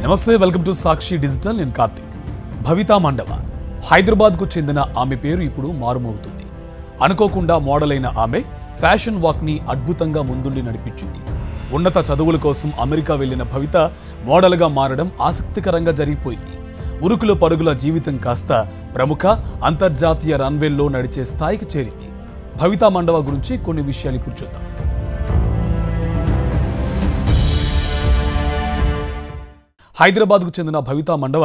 నమస్తే, welcome to Sakshi digital. నేను కార్తిక్. భవితా మండవ హైదరాబాద్కు చెందిన ఆమె పేరు ఇప్పుడు మారుమోగుతుంది. అనుకోకుండా మోడల్ అయిన ఆమె ఫ్యాషన్ వాక్ని అద్భుతంగా ముందుండి నడిపించింది. ఉన్నత చదువుల కోసం అమెరికా వెళ్లిన భవిత మోడల్గా మారడం ఆసక్తికరంగా జరిగిపోయింది. ఉరుకుల పరుగుల జీవితం కాస్త ప్రముఖ అంతర్జాతీయ రన్వేల్లో నడిచే స్థాయికి చేరింది. భవితా మండవ గురించి కొన్ని విషయాలు ఇప్పుడు చూద్దాం. హైదరాబాద్కు చెందిన భవితా మండవ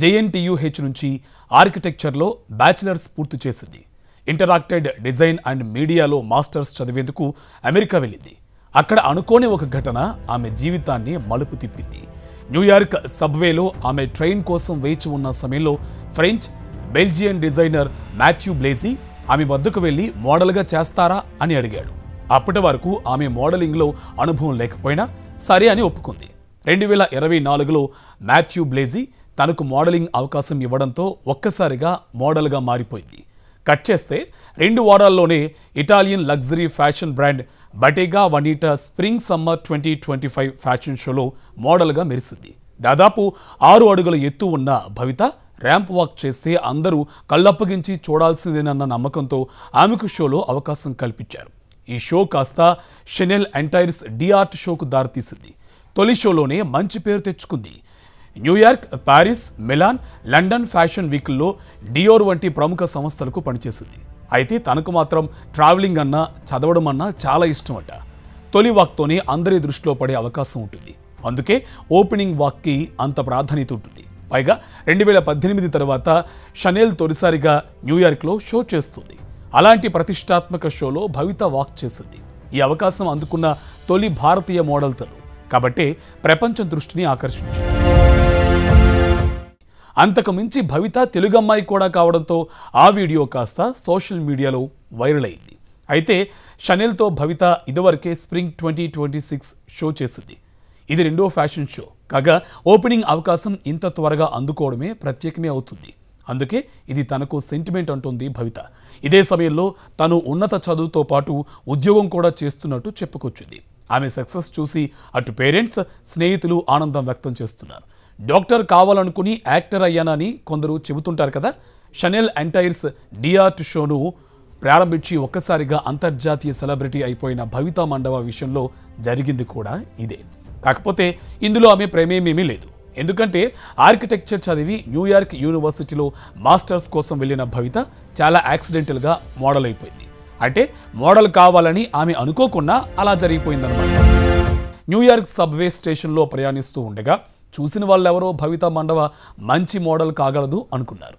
JNTUH నుంచి ఆర్కిటెక్చర్లో బ్యాచిలర్స్ పూర్తి చేసింది. ఇంటరాక్టెడ్ డిజైన్ అండ్ మీడియాలో మాస్టర్స్ చదివేందుకు అమెరికా వెళ్ళింది. అక్కడ అనుకోని ఒక ఘటన ఆమె జీవితాన్ని మలుపు తిప్పింది. న్యూయార్క్ సబ్వేలో ఆమె ట్రైన్ కోసం వేచి ఉన్న సమయంలో ఫ్రెంచ్ బెల్జియన్ డిజైనర్ మాథ్యూ బ్లేజీ ఆమె వద్దకు వెళ్లి మోడల్గా చేస్తారా అని అడిగాడు. అప్పటి వరకు ఆమె మోడలింగ్లో అనుభవం లేకపోయినా సరే అని ఒప్పుకుంది. 2024లో మాథ్యూ బ్లేజీ తనకు మోడలింగ్ అవకాశం ఇవ్వడంతో ఒక్కసారిగా మోడల్గా మారిపోయింది. కట్ చేస్తే 2 వారాల్లోనే Italian luxury fashion brand Bottega Veneta spring summer 2025 fashion షోలో మోడల్గా మెరిసింది. దాదాపు 6 అడుగుల ఎత్తు ఉన్న భవిత ర్యాంప్ వాక్ చేస్తే అందరూ కళ్ళప్పగించి చూడాల్సిందేనన్న నమ్మకంతో ఆమెకు షోలో అవకాశం కల్పించారు. ఈ షో కాస్త షెనెల్ ఎంటైర్స్ డిఆర్ట్ షోకు దారితీసింది. తొలి షోలోనే మంచి పేరు తెచ్చుకుంది. New York, Paris, Milan, London fashion వీక్ల్లో డియోర్ వంటి ప్రముఖ సంస్థలకు పనిచేసింది. అయితే తనకు మాత్రం ట్రావెలింగ్ అన్నా చదవడం అన్నా చాలా ఇష్టమట. తొలి వాక్తోనే అందరి దృష్టిలో పడే అవకాశం ఉంటుంది. అందుకే ఓపెనింగ్ వాక్కి అంత ప్రాధాన్యత ఉంటుంది. పైగా 2018 తర్వాత షనెల్ తొలిసారిగా న్యూయార్క్లో షో చేస్తుంది. అలాంటి ప్రతిష్టాత్మక షోలో భవిత వాక్ చేసింది. ఈ అవకాశం అందుకున్న తొలి భారతీయ మోడల్ తను కాబట్టి ప్రపంచం దృష్టిని ఆకర్షించింది. అంతకు మించి భవిత తెలుగు అమ్మాయి కూడా కావడంతో ఆ వీడియో కాస్త సోషల్ మీడియాలో వైరల్ అయింది. అయితే షనెల్తో భవిత ఇదివరకే స్ప్రింగ్ 2026 షో చేసింది. ఇది 2వ ఫ్యాషన్ షో కాగా ఓపెనింగ్ అవకాశం ఇంత త్వరగా అందుకోవడమే ప్రత్యేకమే అవుతుంది. అందుకే ఇది తనకు సెంటిమెంట్ అంటోంది భవిత. ఇదే సమయంలో తను ఉన్నత చదువుతో పాటు ఉద్యోగం కూడా చేస్తున్నట్టు చెప్పుకొచ్చింది. ఆమె సక్సెస్ చూసి అటు పేరెంట్స్, స్నేహితులు ఆనందం వ్యక్తం చేస్తున్నారు. డాక్టర్ కావాలనుకుని యాక్టర్ అయ్యానని కొందరు చెబుతుంటారు కదా. షనెల్ ఎంటైర్స్ డిఆర్ట్ షోను ప్రారంభించి ఒక్కసారిగా అంతర్జాతీయ సెలబ్రిటీ అయిపోయిన భవితా మండవ విషయంలో జరిగింది కూడా ఇదే. కాకపోతే ఇందులో ఆమె ప్రమేమేమీ లేదు. ఎందుకంటే ఆర్కిటెక్చర్ చదివి న్యూయార్క్ యూనివర్సిటీలో మాస్టర్స్ కోసం వెళ్ళిన భవిత చాలా యాక్సిడెంటల్గా మోడల్ అయిపోయింది. అంటే మోడల్ కావాలని ఆమె అనుకోకుండా అలా జరిగిపోయిందన్నమాట. న్యూయార్క్ సబ్వే స్టేషన్లో ప్రయాణిస్తూ ఉండగా చూసిన వాళ్ళెవరో భవితా మండవ మంచి మోడల్ కాగలదు అనుకున్నారు.